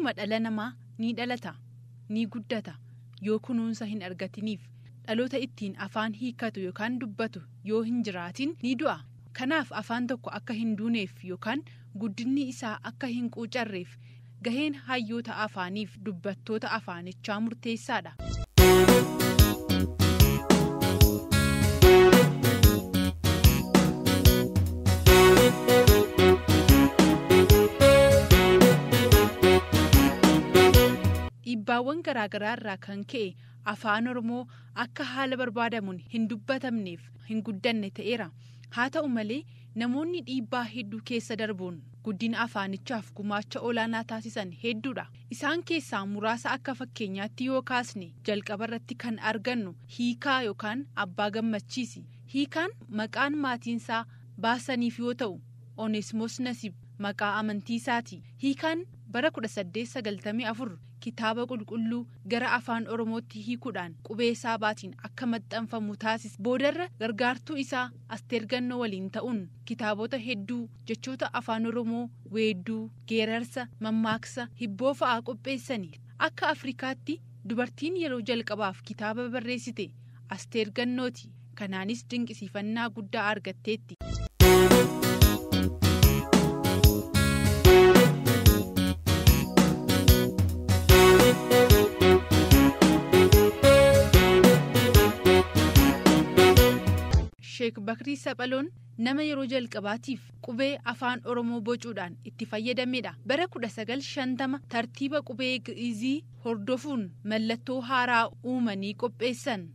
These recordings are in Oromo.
Akkuma dhala namaa ni dhalata, ni guddata yoo kunuunsa hin argatiniif dhaloota ittiin afaan hiikatu yookaan dubbatu yoo hin jiraatin ni du'a. Kanaaf afaan tokko akka hin duuneef yookaan guddinni isaa akka hin quucarreef gaheen hayyoota afaaniif dubbattoota afaanichaa murteessaadha. Dhiibbaawwan garaagaraa irraa kan ka'e afaan Oromoo akka haala barbaadamuun hin dubbatamneef hin guddanne ta'eera. Haa ta'u malee namoonni dhiibbaa hedduu keessa darbuun guddina afaanichaaf gumaacha olaanaa taasisan hedduudha. Isaan keessaa muraasa akka fakkeenyaatti yoo kaasne jalqaba irratti kan argannu Hiikaa yookaan Abbaa Gammachiisi. Hiikaan maqaan maatiinsaa baasaniif yoo ta'u Oneesimoos Nasiib maqaa amantiisaati. Hiikaan bara 1894 kitaaba qulqulluu gara afaan Oromootti hiikuudhaan qubee Saabaatiin akka maxxanfamu taasise. Boodarra gargaartuu isaa Asteer Gannoo waliin ta'uun kitaabota hedduu jechoota afaan Oromoo weedduu, geerarsa, mammaaksa, hibboo fa'aa qopheessanii. Akka Afrikaatti dubartiin yeroo jalqabaaf kitaaba barreessite Asteer Gannooti. Kanaanis dinqisiifannaa guddaa argatteetti. Sheek Bakrii Saphaloon nama yeroo jalqabaatiif qubee afaan Oromoo bocuudhaan itti fayyadamedha. Bara 1950 tartiiba qubee Gi'izii hordofuun mallattoo haaraa uumanii qopheessan.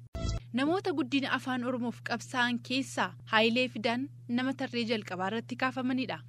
Namoota guddina afaan Oromoof qabsaa'an keessaa Haayilee Fidaan nama tarree jalqabaa irratti kaafamanidha.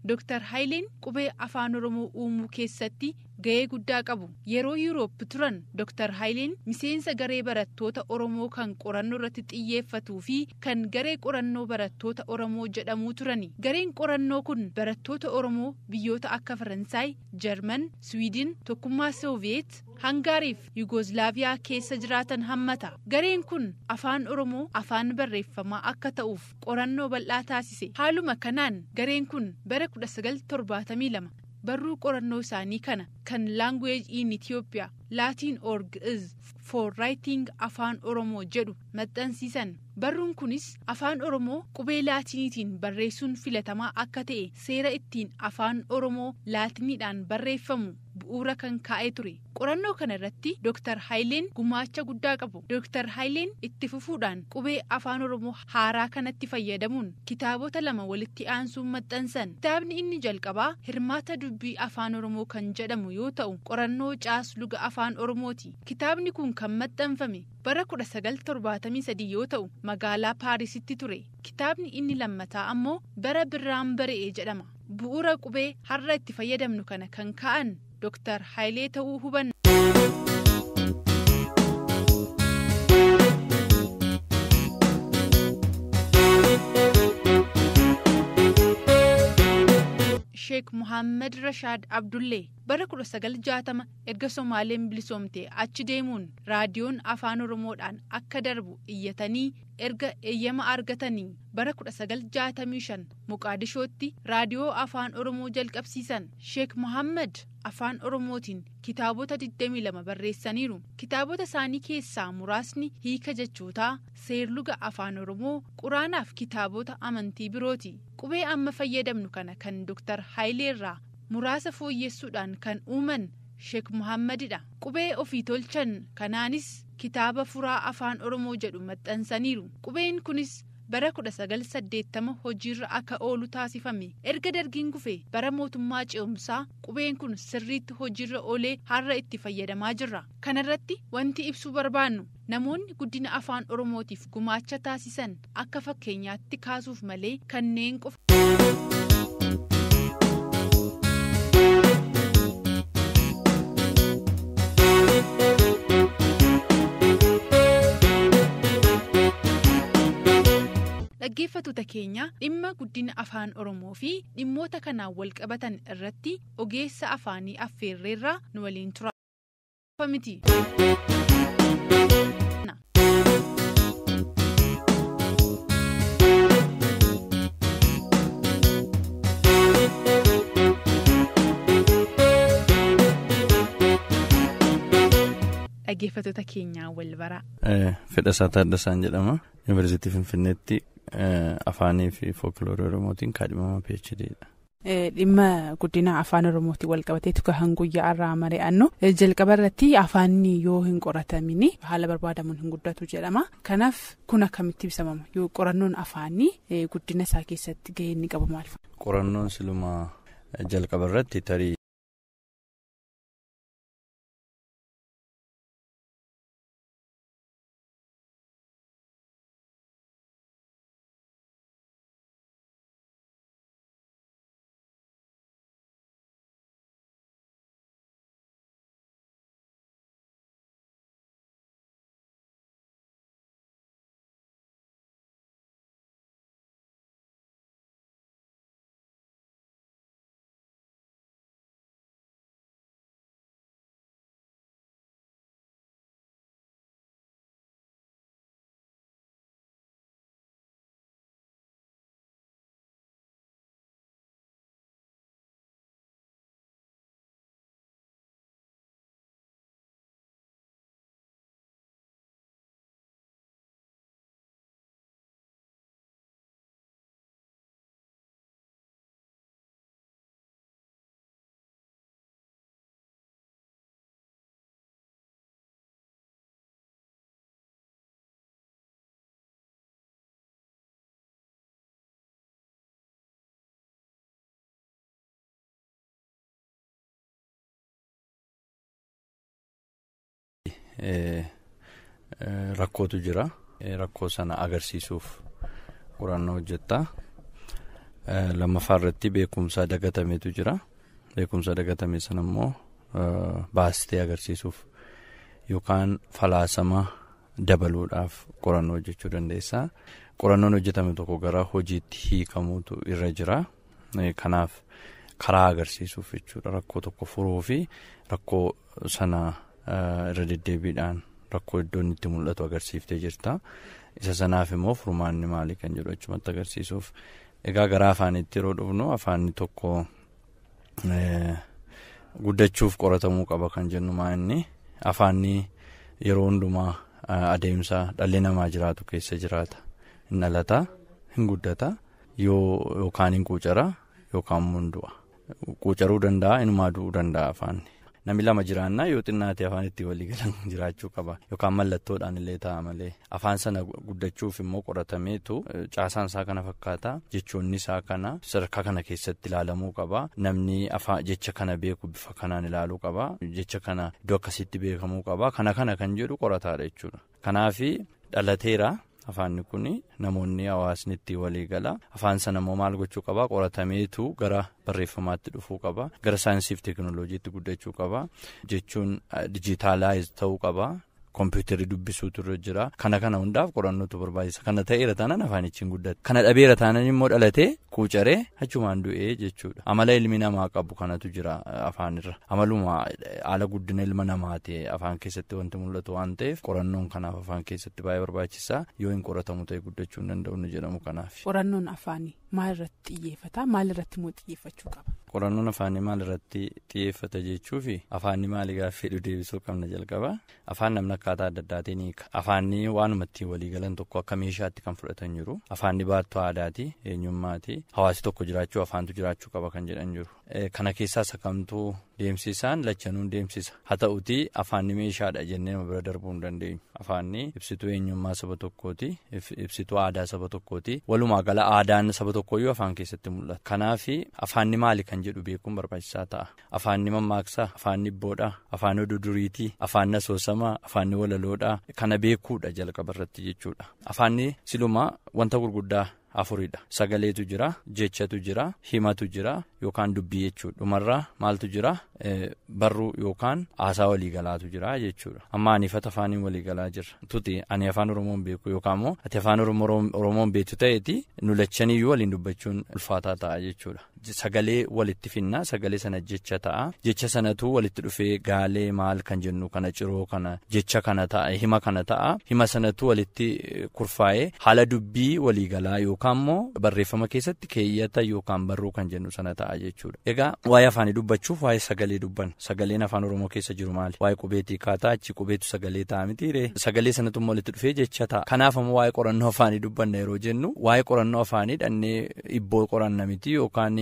Dr. Haayileen qubee afaan Oromoo uumuu keessatti gahee guddaa qabu. Yeroo Yuuroop turan Dr. Haayileen miseensa garee barattoota Oromoo kan qorannoo irratti xiyyeeffatuu fi kan garee qorannoo barattoota Oromoo jedhamuu turani. Gareen qorannoo kun barattoota Oromoo biyyoota akka Faransaay, Jarman, Swiidin, Tokkummaa Sooviyeet, Hangaarii fi Yuugooslaaviyaa keessa jiraatan hammata. Gareen kun afaan Oromoo afaan barreeffamaa akka ta'uuf qorannoo bal'aa taasise. Haaluma kanaan gareen kun bara 1972 barruu qorannoo isaanii kana kan Language in Ethiopia Latin or Gi'ez for Writing afaan Oromoo jedhu maxxansiisan. Barruun kunis afaan Oromoo qubee Laatiniitiin barreessuun filatamaa akka ta'e seera ittiin afaan Oromoo Laatiniidhaan barreeffamu bu'uura kan kaa'ee ture. Qorannoo kana irratti Dr. Haayileen gumaacha guddaa qabu. Dr. Haayileen itti fufuudhaan qubee afaan Oromoo haaraa kanatti fayyadamuun kitaabota 2 walitti aansuun maxxansan. Kitaabni inni jalqabaa Hirmaata Dubbii Afaan Oromoo kan jedhamu yoo ta'u qorannoo caasluga afaan Oromooti. Kitaabni kun kan maxxanfame bara 1973 yoo ta'u magaalaa Paarisitti ture. Kitaabni inni lammataa ammoo bara Birraan Bari'ee jedhama. Bu'uura qubee har'a itti fayyadamnu kana kan ka'an Dr. Haayilee ta'uu hubanna. Sheek Muhammad Rashaad Abdullee bara 1960 erga Somaaleen bilisoomte achi deemuun raadiyoon afaan Oromoodhaan akka darbu iyyatanii erga eeyyama argatanii bara 1965 Moqaadishootti raadiyoo afaan Oromoo jalqabsiisan. Sheek Muhammad afaan Oromootiin kitaabota 22 barreessaniiru. Kitaabota isaanii keessaa muraasni hiika jechootaa, seerluga afaan Oromoo, quraanaaf kitaabota amantii birooti. Qubee amma fayyadamnu kana kan Dr. Haayilee irraa muraasa fooyyessuudhaan kan uuman Sheek Muhammadidha. Qubee ofii tolchan kanaanis kitaaba furaa afaan Oromoo jedhu maxxansaniiru. Qubeen kunis bara 1980 hojiirra akka oolu taasifame. Erga dargiin kufe bara mootummaa ce'umsaa qubeen kun sirriitti hojiirra oolee har'a itti fayyadamaa jirra. Kanarratti wanti ibsuu barbaannu namoonni guddina afaan Oromootiif gumaacha taasisan akka fakkeenyaatti kaasuuf malee kanneen qofa. Dhaggeeffattoota keenya dhimma guddina afaan Oromoo fi dhimmoota kanaan wal qabatan irratti ogeessa afaanii affeerreerraa nu waliin tura. dhaggeeffattoota keenyaa wal baraa. Fedhasaa Taaddasaan jedhama. Yuunivarsiitii Finfinneetti afaanii fi fookiloorii Oromootiin kaadhimama PhD'dha. Dhimma guddina afaan Oromootiin wal qabateetu kan guyyaa irraa mari'annu jalqaba irratti afaanni yoo hin qoratamin haala barbaadamuun hin guddatu jedhama. Kanaaf kun akkamitti ibsamama yoo qorannoon afaanii guddina isaa keessatti gahee inni qabu maal? Qorannoon siluma jalqaba irratti tarii rakkootu jira. Rakkoo sana agarsiisuuf qorannoo hojjetta. Lammaffaa irratti beekumsa dagatametu jira. Beekumsa dagatame sana immoo baastee agarsiisuuf yookaan falaasama dabaluudhaaf qorannoo hojjechuu dandeessa. Qorannoon hojjetame tokko gara hojiitti hiikamuutu irra jira. Kanaaf karaa agarsiisuuf jechuudha. Rakkoo tokko furuu fi rakkoo sana irra deddeebiidhaan rakkoo iddoon itti mul'atu agarsiiftee jirta. Isa sanaaf immoo furmaanni maali kan jedhu achumatti agarsiisuuf. Egaa gara afaanitti yeroo dhufnu afaanni tokko guddachuuf qoratamuu qaba kan jennu maa'inni afaanni yeroo hundumaa adeemsa dhalli namaa jiraatu keessa jiraata. Hin dhalata, hin guddata, yookaan hin quucara yookaan mundu'a. Quucaruu danda'a, inumaa du'uu danda'a afaanni. Namni lama jiraannaa yoo xinnaate afaan itti walii galan jiraachuu qaba yookaan mallattoodhaan illee ta'a malee afaan sana guddachuuf immoo qoratameetu caasaan isaa kana fakkaata jechoonni isaa kana sadarkaa kana keessatti ilaalamuu qaba namni afaan jecha kana beeku bifa kanaan ilaaluu qaba jecha kana iddoo akkasitti beekamuu qaba kana kan jedhu qorataadha jechuudha. Kanaafi dhalateera. Afaanni kun namoonni hawaasni itti walii gala afaan sana immoo maal gochuu qaba qoratameetu gara barreeffamaatti dhufuu qaba gara saayinsiif teekinooloojiitti guddachuu qaba jechuun dijitaalaayiz ta'uu qaba kompiitarri dubbisuutu irra jira kana hundaaf qorannootu barbaachisa kana ta'eera taanaan afaanichi hin guddate kana dhabeera taanaan immoo dhalatee quucaree achumaan du'ee jechuudha. Amala ilmi namaa qabu kanatu jira afaanirra amaluma haala guddina ilma namaati afaan keessatti wanti mul'atu waan ta'eef qorannoon kanaaf afaan keessatti baay'ee barbaachisaa yoo hin qoratamu ta'e guddachuu hin danda'u ni jedhamu kanaaf. Qorannoon afaanii maal irratti xiyyeeffata maal irratti immoo xiyyeeffachuu qaba? Qorannoon afaanii maal irratti xiyyeeffata jechuufi afaanni maali gaaffii deebisuu qabna jalqaba afaan namni akkaataa adda addaatiin hiika afaanni waanumatti waliigalan tokko akka meeshaatti kan fudhatan jiru afaanni baattuu aadaati eenyummaati hawaasi tokko jiraachuu afaantu jiraachuu qaba kan jedhan jiru kana keessaa sakamtuu deemsisaan lachanuun deemsisa haa ta'uti afaanni meeshaadha jennee bira darbuu hin dandeenyu afaanni ibsituu eenyummaa saba tokkooti ibsituu aadaa saba tokkooti walumaa gala aadaan saba tokkooyyuu afaan keessatti mul'ata kanaafi afaanni maali kan jedhu beekuun barbaachisaa ta'a afaanni mammaaksaa afaanni ibboodha afaanni duduriitii afaanni asoosamaa afaanni walaloodha kana beekuudha jalqaba irratti jechuudha afaanni silumaa wanta gurguddaa afuridha sagaleetu jira jechatu jira himatu jira yookaan dubbii jechuudha dhumarraa maaltu jira barruu yookaan haasaa waliigalaatu jira jechuudha amma ani ifata afaaniin waliigalaa jirra tuti ani afaan oromoon beeku yookaan immoo ati afaan oromoon beektu ta'eeti nu lachaniyyuu waliin dubbachuun ulfaataa ta'a jechuudha sagalee walitti finna sagalee sana jecha ta'a jecha sanatu walitti dhufee gaalee maal kan jennu kana ciroo kana jecha kana ta'a hima kana ta'a hima sanatu walitti kurfaa'ee haala dubbii waliigalaa yookaan immoo barreeffama keessatti keeyyata yookaan barruu kan jennu sana ta'a jechuudha. Egaa waa'ee afaanii dubbachuuf waa'ee sagalee dubbanna sagaleen afaan oromoo keessa jiru maali waa'ee qubeetii kaataa achi qubeetu sagalee ta'a mitiire sagalee sanatu walitti dhufee jecha ta'a kanaaf ammoo waa'ee qorannoo afaanii dubbanna yeroo jennu waa'ee qorannoo afaanii dhannee ibboo qoranna miti yookaan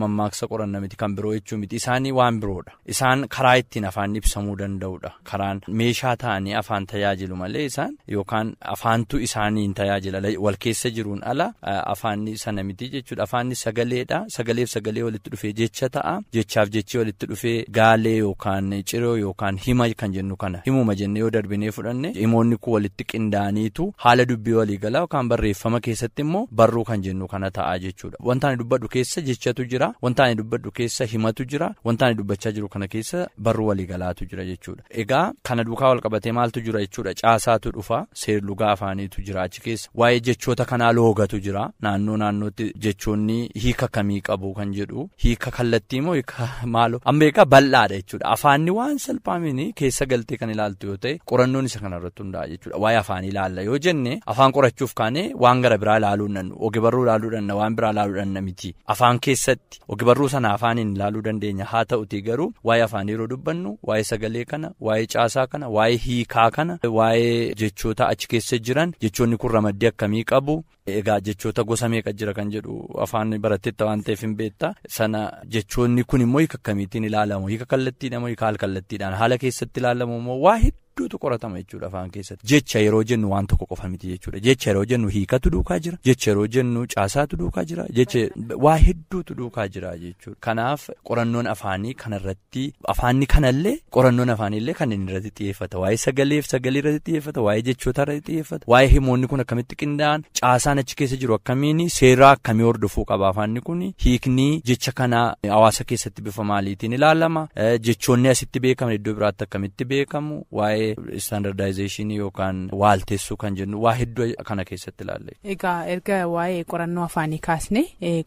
mammaaksa qoranna miti kan biroo jechuu miti isaanii waan biroodha isaan karaa ittiin afaan ibsamuu danda'udha karaan meeshaa ta'anii afaan tajaajilu malee isaan yookaan afaantu isaaniin tajaajila wal keessa jiruun ala afaanni sana miti jechuudha afaanni sagaleedha sagaleef sagalee walitti dhufee jecha ta'a jechaaf jechi walitti dhufee gaalee yookaan ciroo yookaan hima kan jennu kana himuma jennee yoo darbinee fudhanne himoonni kun walitti qindaaniitu haala dubbii waliigalaa yookaan barreeffama keessatti immoo barruu kan jennu kana ta'a jechuudha wanta ani dubbadhu keessa jechatu jira wanta ani dubbadhu keessa himatu jira wanta ani dubbachaa jiru kana keessa barruu waliigalaatu jira jechuudha egaa kana duukaa wal qabatee maaltu jira jechuudha caasaatu dhufa seerlugaa afaaniitu jira achi keessa waa'ee jechoota kanaa loogatu jira naannootti jechoonni hiika kamii qabu kan jedhu hiika kallattii moo hiika maaloo amma egaa bal'aadha jechuudha afaanni waan salphaamini keessa galtee kan ilaaltu yoo ta'e qorannoon isa kanarratti hundaa'a jechuudha waa'ee afaanii ilaalla yoo jenne afaan qorachuuf kaane waan gara biraa ilaaluu dannu ogebarruu ilaaluu danna waan biraa ilaaluu danna miti afaan keessatti ogebarruu sana afaaniin ilaaluu dandeenya haa ta'uti garuu waa'ee afaanii yeroo dubbannu waa'ee sagalee kana waa'ee caasaa kana waa'ee hiikaa kana waa'ee jechoota achi keessa jiran jechoonni kun ramaddii akkamii qabu egaa jechoota gosa meeqa jira kan jedhu afaan baratteetta waan ta'eef hin beekta sana jechoonni kun immoo hiika akkamiitiin ilaalamu hiika kallattiidhaan moo hiika kallattiidhaan haala keessatti ilaalamu immoo waa hedduutu qoratama jechuudha afaan keessatti jecha yeroo jennu waan tokko qofa miti jechuudha jecha yeroo jennu hiikatu duukaa jira jecha yeroo jennu caasaatu duukaa jira jecha waa hedduutu duukaa jira jechuudha kanaaf qorannoon afaanii kanarratti afaanni kanallee qorannoon afaaniillee kan inni irratti xiyyeeffata waa'ee sagaleef sagalee irratti xiyyeeffata waa'ee jechoota irratti xiyyeeffata waa'ee himoonni kun akkamitti qindaa'an caasaan achi keessa jiru akkamiini seeraa akkamii hordofuu qaba afaanni kun hiikni jecha kana hawaasa keessatti bifa maaliitiin ilaalama jechoonni asitti beekaman iddoo biraatti akkamitti beekamu waa'ee standardization yookaan waalteessuu kan jennu waa hedduu kana keessatti ilaalle. Egaa erga waa'ee qorannoo afaanii kaasne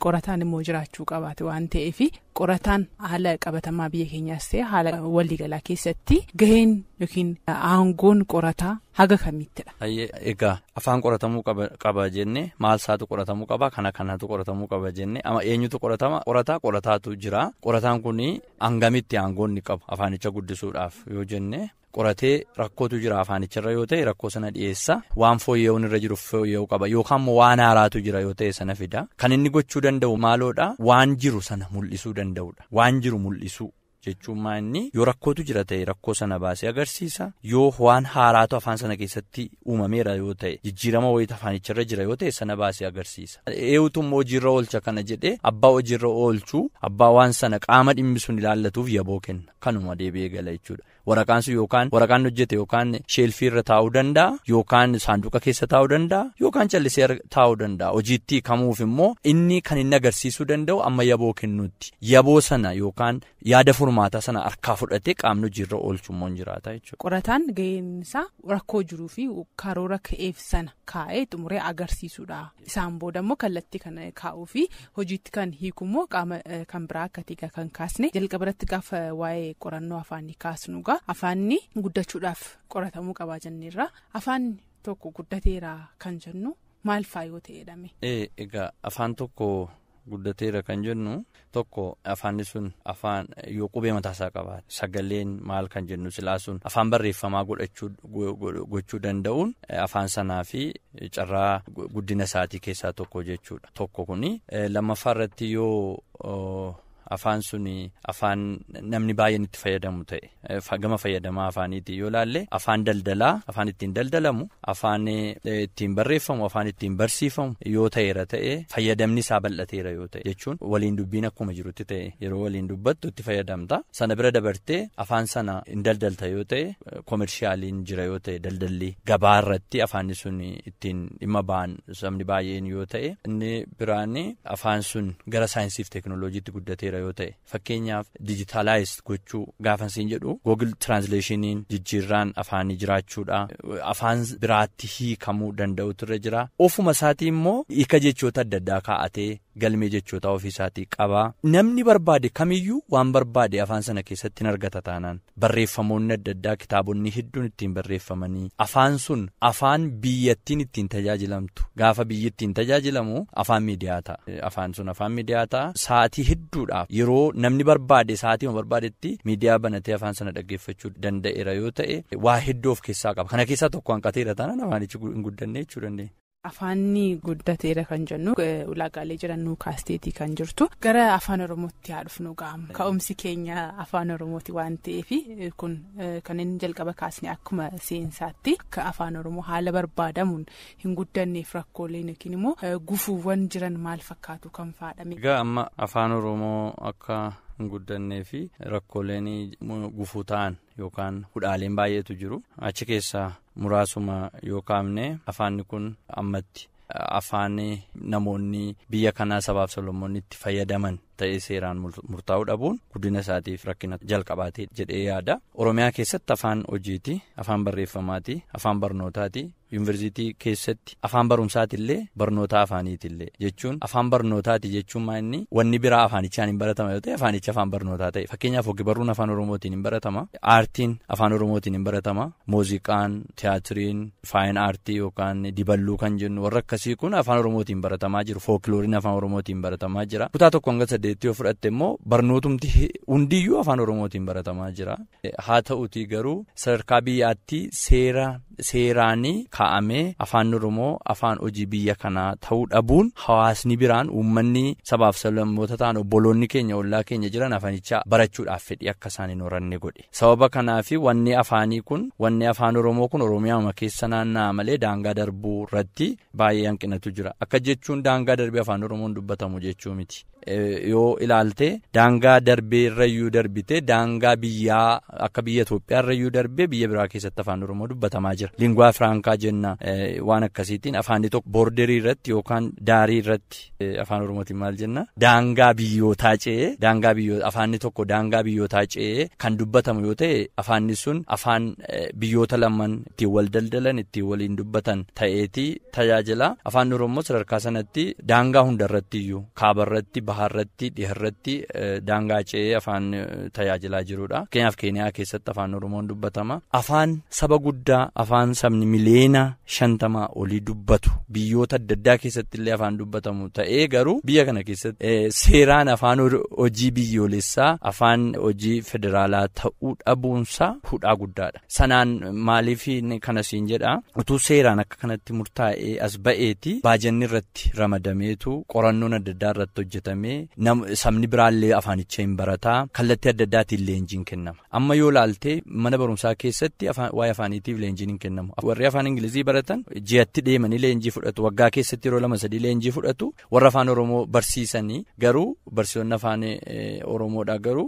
qorataan immoo jiraachuu qabaate waan ta'eef qorataan haala qabatamaa biyya keenyaas ta'e haala waliigalaa keessatti gaheen yookiin aangoon qorataa haga kamittidha. Egaa afaan qoratamuu qaba jenne maal isaatu qoratamuu qaba kanatu qoratamuu qaba jenne ama eenyutu qorataatu jira qorataan kun hangamitti aangoonni qabu afaanicha guddisuudhaaf yoo jenne. Qoratee rakkootu jira afaanicharra yoo ta'e rakkoo sana dhiyeessa waan fooyya'uun irra jiru fooyya'uu qaba yookaan immoo waan haaraatu jira yoo ta'e sana fida kan inni gochuu danda'u maaloodha waan jiru sana mul'isuu danda'udha waan jiru mul'isuu jechuun inni yoo rakkootu jira ta'e rakkoo sana baasee agarsiisa yoo waan haaraatu afaan sana keessatti uumameera yoo ta'e jijjiirama wayita afaanicharra jira yoo ta'e sana baasee agarsiisa eewutummoo hojiirra oolcha kana jedhee abbaa hojiirra oolchuu abbaa waan sana qaama dhimmisuun ilaallatuuf yaboo kenna kanuma deebi'ee gala jechuudha. Waraqaan sun yookaan waraqaan hojjete yookaan sheelfii irra taa'uu danda'a yookaan saanduqa keessa taa'uu danda'a yookaan callisee taa'uu danda'a hojiitti kamuuf immoo inni kan inni agarsiisuu danda'u amma yaboo kennuutti yaboo sana yookaan yaada furmaataa sana harkaa fudhatee qaamni hojiirra oolchummoon jiraata jechuudha. Qorataan gaheen isaa rakkoo jiruu fi karoora ka'eef sana kaa'ee xumuree agarsiisuudha isaan booda immoo kallattii kana kaa'uu fi hojiitti kan hiikummoo qaama kan biraa akka tiigaa kan kaasne jalqabarratti gaafa waa'ee qorannoo afaanii kaasnuugaa. Afaanni guddachuudhaaf qoratamuu qabaa jenneerra afaan tokko guddateera kan jennu maal faayoo ta'edhame. Egaa afaan tokko guddateera kan jennu tokko afaanni sun afaan yoo qubee mataasaa qabaate sagaleen maal kan jennu silaa sun afaan barreeffamaa gochuu danda'uun afaan sanaa fi carraa guddina isaatii keessaa tokko jechuudha tokko kuni lammaffaa irratti yoo. Afaan suni afaan namni baay'een itti fayyadamu ta'e gama fayyadamaa afaaniitii yoo laalle afaan daldalaa afaan ittiin daldalamu afaan ittiin barreeffamu afaan ittiin barsiifamu yoo ta'eera ta'e fayyadamni isaa bal'ateera yoo ta'e jechuun waliin dubbiin akkuma jirutti ta'e yeroo waliin dubbattu itti fayyadamta sana bira dabartee afaan sana hin daldalta yoo ta'e koomershaaliin jira yoo ta'e daldalli gabaarratti afaanni sun ittiin dhimma ba'an sabni baay'een yoo ta'e inni biraan afaan sun gara saayinsiif teekinooloojiitti guddateera. jira yoo ta'e fakkeenyaaf dijitaalaayiz gochuu gaafa siin jedhu Google Translationin jijjiirraan afaanii jiraachuudha afaan biraatti hiikamuu danda'utu irra jira ofuma isaatii immoo hiika jechoota adda addaa kaa'atee galmee jechoota ofiisaatii qaba namni barbaade kamiyyuu waan barbaade afaan sana keessatti hin argata taanaan barreeffamoonni adda addaa kitaabonni hedduun ittiin barreeffamanii afaan sun afaan biyyattiin ittiin tajaajilamtu gaafa biyyi ittiin tajaajilamu afaan miidiyaa ta'a afaan sun afaan miidiyaa ta'a sa'aatii hedduudhaaf yeroo namni barbaade sa'aatii barbaadetti miidiyaa banatee afaan sana dhaggeeffachuu danda'eera yoo ta'e waa hedduu of keessaa qaba kana keessaa tokko hanqateera taanaan afaanichi hin guddanne jechuu dandeenya. Afaanni guddateera kan jennu ulaagaalee jiran kaasteetii kan jirtu gara afaan oromootti haa dhufnu gaama ka'umsi keenya afaan oromooti waan ta'eef kun kan inni jalqaba kaasne akkuma seensaatti akka afaan oromoo haala barbaadamuun hin guddanneef rakkooleen yookiin immoo gufuuwwan jiran maal fakkaatu kan faadhame. Egaa amma afaan oromoo akka hin guddannee fi rakkooleen gufuu ta'an yookaan hudhaaleen baay'eetu jiru achi keessaa muraasuma yoo kaafne afaanni kun ammatti afaan namoonni biyya kanaa sabaaf sablammoonni itti fayyadaman ta'ee seeraan murtaa'uu dhabuun guddina isaatiif rakkina jalqabaatee jedhee yaada. Oromiyaa keessatti afaan hojiiti afaan barreeffamaati afaan barnootaati yuunivarsiitii keessatti afaan barumsaatillee barnoota afaaniitillee jechuun afaan barnootaati jechuun maa'inni wanni biraa afaanichaan hin baratama yoo ta'e afaanicha afaan barnootaa ta'e fakkeenyaaf ogbarruun afaan oromootiin hin baratama aartiin afaan oromootiin hin baratama muuziqaan tiyaatiriin faayin aartii yookaan diballuu kan jennu warra akkasii kun afaan oromootiin baratamaa jiru fooklooriin afaan oromootiin baratamaa jira kutaa tokko hanga saddeetti yoo fudhatte immoo barnootumti hundiyyuu afaan oromootiin baratamaa jira haa ta'uutii garuu sadarkaa biyyaatti seeraanii kaa'amee afaan oromoo afaan hojii biyya kanaa ta'uu dhabuun hawaasni biraan uummanni sabaaf sablammoota ta'an obboloonni keenya ollaa keenya jiran afaanichaa barachuudhaaf fedhii akka isaan hin horanne godhe sababa kanaafi wanni afaanii kun wanni afaan oromoo kun oromiyaa keessa naanna'a malee daangaa darbuu irratti baay'ee hanqinatu jira akka jechuun daangaa darbee afaan oromoon dubbatamu jechuu miti. Yoo ilaalte daangaa darbee irrayyuu darbite daangaa biyyaa akka biyya Itoophiyaa irrayyuu darbee biyya biraa keessatti afaan oromoo dubbatamaa jira lingwaa firaankaa jenna waan akkasiitiin afaanni tokko boorderii irratti yookaan daarii irratti afaan oromootiin maal jenna daangaa biyyootaa ce'ee afaanni tokko daangaa biyyootaa ce'ee kan dubbatamu yoo ta'e afaanni sun afaan biyyoota lamaan ittiin wal daldalan ittiin waliin dubbatan ta'eetii tajaajila afaan oromoo sadarkaa sanatti daangaa hundarratti iyyuu kaabarratti baharratti dhiharratti daangaa ce'ee afaan tajaajilaa jirudha. Keenyaaf Keeniyaa keessatti afaan oromoon dubbatama. Afaan saba guddaa afaan sabni miliyoona 50 olii dubbatu biyyoota adda addaa keessatti illee afaan dubbatamu ta'ee garuu biyya kana keessatti seeraan afaan hojii biyyoolessaa afaan hojii federaalaa ta'uu dhabuunsa hudhaa guddaadha. Sanaan maaliif kana siin jedha utuu seeraan akka kanatti murtaa'ee as ba'eeti baajanni irratti ramadameetu qorannoon adda addaa irratti hojjetame. Sabni biraallee afaanicha hin barataa kallattii adda addaatiin leenjiin kennama amma yoo laalte mana barumsaa keessatti waa'ee afaaniitiif leenjiin hin kennamu warri afaan ingilizii baratan ji'atti deemanii leenjii fudhatu waggaa keessatti yeroo 2-3 leenjii fudhatu warra afaan oromoo barsiisanii garuu barsiisonni afaan oromoodha garuu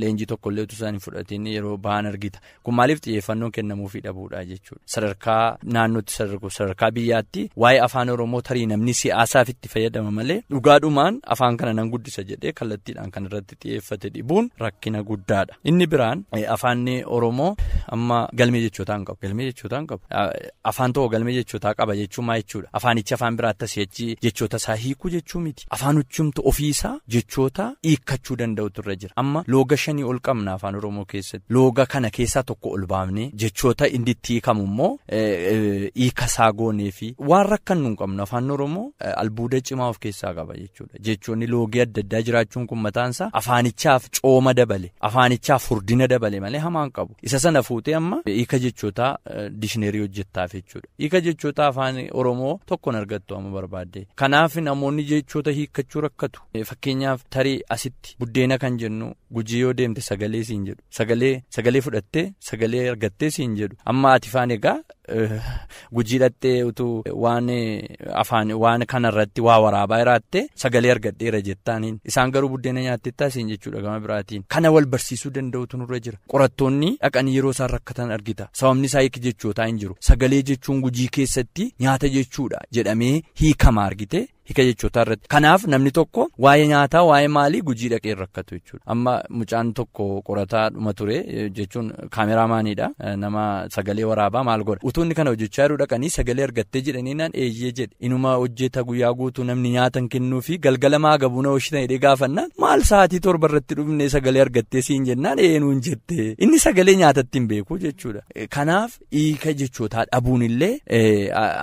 leenjii tokkollee utuu isaan hin fudhatiin yeroo ba'an argita kun maaliif xiyyeeffannoon kennamuufii dhabuudha jechuudha sadarkaa naannootti sadarkaa biyyaatti waa'ee afaan oromoo tarii namni siyaasaaf itti fayyadama malee dhugaadhumaan afaan kana nan guddisa jedhee kallattiidhaan kan irratti xiyyeeffate dhibuun rakkina guddaadha. Inni biraan afaanni oromoo amma galmee jechootaa hin qabu. Afaan tokko galmee jechootaa qaba jechuun maa jechuudha. Afaanichi afaan biraatti asii jechoota isaa hiikuu jechuu miti. Afaan huccumtu ofiisaa jechoota hiikkachuu danda'utu irra jira. Amma looga 5 ol qabna afaan oromoo keessatti. Looga kana keessaa tokko ol baafnee jechoota inni itti hiikamu immoo hiikasaa goonee fi waan rakkannu hin qabnu afaan oromoo albuuda cimaa of keessaa qaba jechuudha. Jechoonni loogii adda addaa jiraachuun kun mataansaa afaanichaaf cooma dabale afaanichaaf furdina dabale malee hamaan qabu isa sana fuutee amma hiika jechootaa dishneerii hojjettaaf jechuudha hiika jechootaa afaan oromoo tokkoon argattu amma barbaadde kanaaf namoonni jechoota hiikkachuu rakkatu fakkeenyaaf tarii asitti buddeena kan jennu gujii yoo deemte sagalee siin jedhu sagalee fudhattee sagalee argattee siin jedhu amma ati faan egaa gujii dhattee utuu waan kanarratti waa waraabaa irraatte sagalee argadheera jettaaniin isaan garuu buddeena nyaattettaa siin jechuudha gama biraatiin kana wal barsiisuu danda'utu nurra jira qorattoonni dhaqanii yeroo isaan rakkatan argita sababni isaa hiiki jechootaa hin jiru sagalee jechuun gujii keessatti nyaata jechuudha jedhamee hiikama argite hiika jechootaa irratti. Kanaaf namni tokko waa'ee nyaataa waa'ee maalii Gujii dhaqee rakkatu jechuudha. Amma mucaan tokko qorataa dhuma ture jechuun kaameraamaaniidha. Nama sagalee waraabaa maal godha. Utuunni kana hojjechaa jiru dhaqanii sagalee argattee jedhanii naan eeyyee jedhe. Inuma hojjeta guyyaa guutuu namni nyaatan kennuu fi galgala maagabuuna hoshitanii dhee gaafannaan maal sa'aatii 7 irratti dhufnee sagalee argattee siin jennaan eenyuun jette. Inni sagalee nyaatatti hin beeku jechuudha. Kanaaf hiika jechootaa dhabuun illee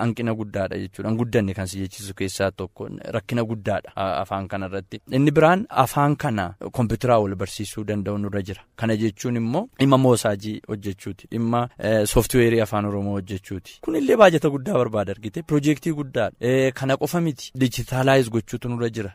hanqina guddaadha jechuudha. Guddanne kan si jechisu keessaa tokko rakkina guddaadha afaan kana irratti. Inni biraan afaan kana kompiitaraa wal barsiisuu danda'u nurra jira. Kana jechuun immoo dhimma moosaajii hojjechuuti. Dhimma sooftiweerii afaan Oromoo hojjechuuti. Kun illee baajata guddaa barbaada argite. Piroojeektii guddaadha. Kana qofa miti. Dijitaalaayiz gochuutu nurra jira.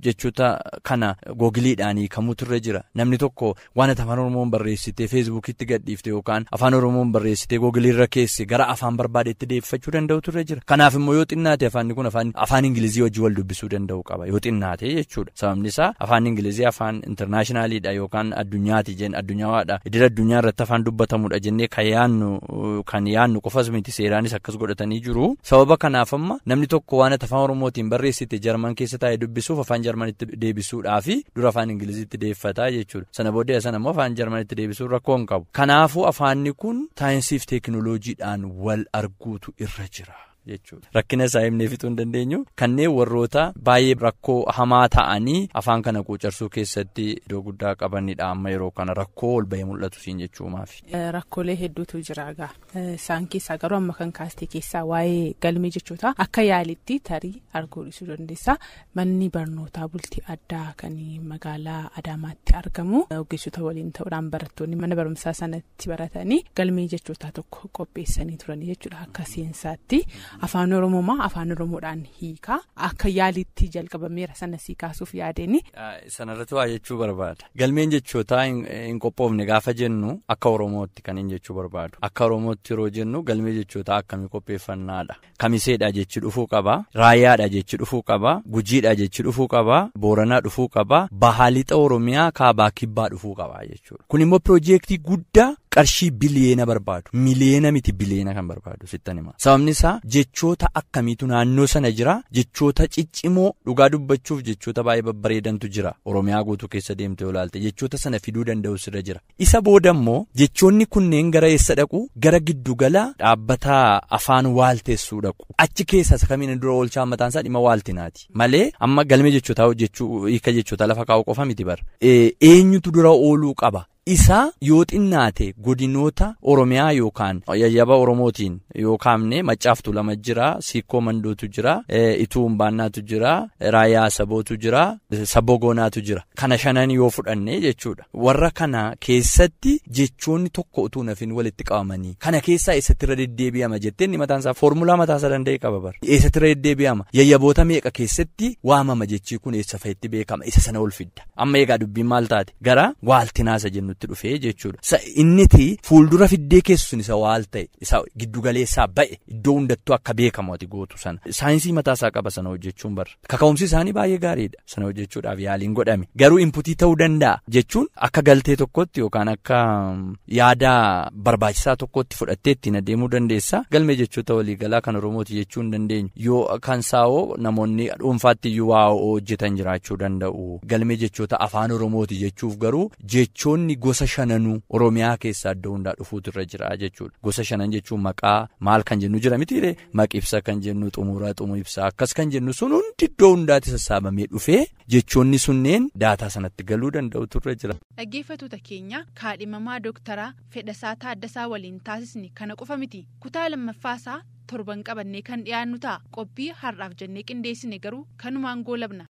Jechoota kana googiliidhaan hiikamuutu irra jira. Namni tokko waan afaan Oromoon barreessitee feesbuukitti gadhiifte yookaan afaan Oromoon barreessitee googiliirra keesse gara afaan barbaadetti deeffachuu danda'utu irra jira. Kanaaf immoo yoo xinnaate afaanni kun afaan Ingilizii wajji wal dubbisuu danda'u qaba. Yoo xinnaate jechuudha. Sababni isaa afaan Ingilizii afaan intarnaashinaaliidha yookaan addunyaati jenna addunyaadha. Idil addunyaa irratti afaan dubbatamudha jennee kan yaannu qofas miti seeraanis akkas godhatanii jiru. Sababa kanaaf amma namni tokko waan afaan Oromootiin barreessite Jarman keessa taa'ee dubbisuuf afaan Jarmanitti deebisuudhaafi dura afaan Ingiliziitti deeffataa jechuudha. Sana booddee sana immoo afaan Jarmanitti deebisuun rakkoo hin qabu. Kanaafuu afaanni kun saayinsiif teekinooloojiidhaan wal arguutu irra jira. Rakkina isaa himnee fixuu hin dandeenyu kanneen warroota baay'ee rakkoo hamaa ta'anii afaan kana quucarsuu keessatti iddoo guddaa qabanidha amma yeroo kana rakkoo ol bahee mul'atu siin jechuumaafi. Rakkoolee hedduutu jira egaa isaan keessaa garuu amma kan kaastee keessaa waa'ee galmee jechoota akka yaalitti tarii arguu dhiisuu dandeessa. Manni barnootaa bultii addaa kan magaalaa Adaamaatti argamu ogeessota waliin ta'uudhaan barattoonni mana barumsaa sanatti baratanii galmee jechootaa tokko qopheessanii turanii jechuudha akka seensaatti. Afaan Oromoo afaan Oromoodhaan hiikaa akka yaalitti jalqabameera sana sii kaasuuf yaadeni. Sanarratti waa jechuu barbaada. Galmeen jechootaa hin qophoofne gaafa jennu akka Oromootti kan hin jechuu barbaadu. Akka Oromootti yeroo jennu galmee jechootaa akkamii qopheeffannaadha. Kamiseedha jechi dhufuu qaba. Raayyaadha jechi dhufuu qaba. Gujiidha jechi dhufuu qaba. Booranaa dhufuu qaba. Bahaalixa Oromiyaa kaabaa kibbaa dhufuu qaba jechuudha. Kun immoo piroojeektii guddaa. Qarshii biliyeena barbaadu. Miliyeena miti biliyeena kan barbaadu sittan hima. Sababni isaa jechoota akkamiitu naannoo sana jira. Jechoota ciccimoo dhugaa dubbachuuf jechoota baay'ee babbareedantu jira. Oromiyaa guutuu keessa deemtee olaalte jechoota sana fiduu danda'u sirra jira. Isa booda immoo jechoonni kunneen gara eessa dhaqu? Gara giddugala dhaabbata afaan waalteessuu dhaqu. Achi keessas kamiin dura oolchaa mataan isaa dhimma waaltinaati. Malee amma galmee jechootaa hojjechuu hiika jechoota lafa kaa'u qofa miti bara. Eenyutu dura ooluu qaba? Isa yoo xinnaate godinoota Oromiyaa yookaan yayyaba Oromootiin yookaamne Maccaaftuu lama jira, Siikoo Mandootu jira, Ituu Humbaannaatu jira, Raayyaa Sabootu jira, Sabogoonaatu jira. Kana shanan yoo fudhanne jechuudha. Warra kana keessatti jechoonni tokko utuu nafin walitti qabamanii kana keessaa eessatti irra deddeebi'ama jetteenni mataan isaa foormulaa mataa isaa danda'e qaba bara. Eessatti irra deddeebi'ama yayyaboota meeqa keessatti waamama jechii kun eessa fa'itti beekama isa sana ol fidda. Amma eegaa dubbiin maal taate gara waaltinaasa jennu. Dhufee jechuudha. Inniti fuuldura fiddee keessuun isa waal ta'e isa giddugaleessaa ba'e iddoo hundattuu akka beekamu ati gootu sana. Saayinsii mataasaa qaba sana hojjechuun barra. Kaka'umsi isaanii baay'ee gaariidha. Sana hojjechuudhaaf yaaliin godhame. Garuu inputii ta'uu danda'a jechuun akka galtee tokkotti yookaan akka yaada barbaachisaa tokkotti fudhattee ittiin adeemuu dandeessa. Galmee jechoota waliigalaa kan Oromooti jechuu hin dandeenyu. Yoo kan saawoo namoonni dhuunfaatti iyyuu waa hojjetan jiraachuu danda'u. Galmee jechoota afaan Oromooti jechuuf garuu jechoonni gosa shananuu Oromiyaa keessaa iddoo hundaa dhufuutu irra jira jechuudha. Gosa shanan jechuun maqaa maal kan jennu jira mitiire maqibsa kan jennu xumuraa xumibsaa akkas kan jennu sun hundi iddoo hundaatti sassaabamee dhufee jechoonni sunneen daataa sanatti galuu danda'utu irra jira. Dhaggeeffattoota keenya kaadhimamaa Dooktaraa Fedhasaa Taaddasaa waliin taasisni kana qofa miti. Kutaa lammaffaasaa torban qabannee kan dhiyaannu ta'a. Qophii har'aaf jennee qindeessine garuu kanumaan goolabna.